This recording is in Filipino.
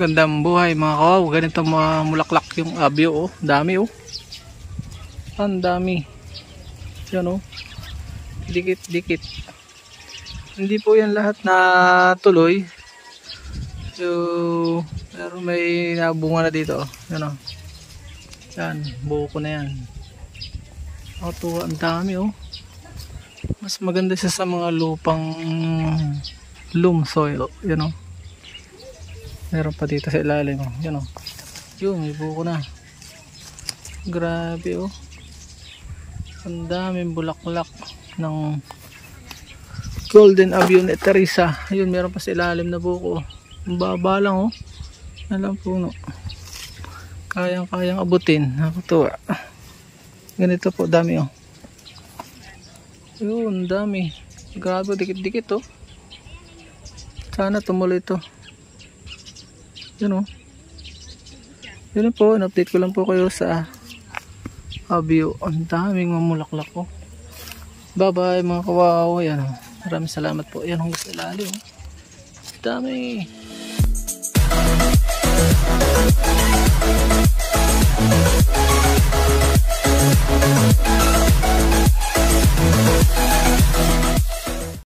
Magandang buhay mga kawaw. Ganito mga mulaklak yung abyo, oh. Dami, oh. Ang dami. Yan, oh. Dikit-dikit. Hindi po yan lahat na tuloy. So, pero may nabunga na dito, oh. Yan, oh. Yan, buo ko na yan. Tuwa, ang dami, oh. Mas maganda siya sa mga lupang loam soil, oh. Yan, oh. Meron pa dito sa ilalim, oh. Yan, oh. Yun, may buko na. Grabe, oh. Ang daming bulaklak ng Golden Abione Teresa. Ayun, meron pa sa ilalim na buko. Ang baba lang, oh. Alam puno. Kayang-kayang abutin. Nakatuwa. Ganito po, dami, oh. Ayun, dami. Grabe, dikit-dikit, oh. Sana tumuloy ito. Yun, oh. Yun po, in-update ko lang po kayo sa abyo. Ang daming mamulaklak, oh. Bye bye mga kawawa. Yan, oh. Maraming salamat po. Yan hanggang sa ilalim, oh. Dami.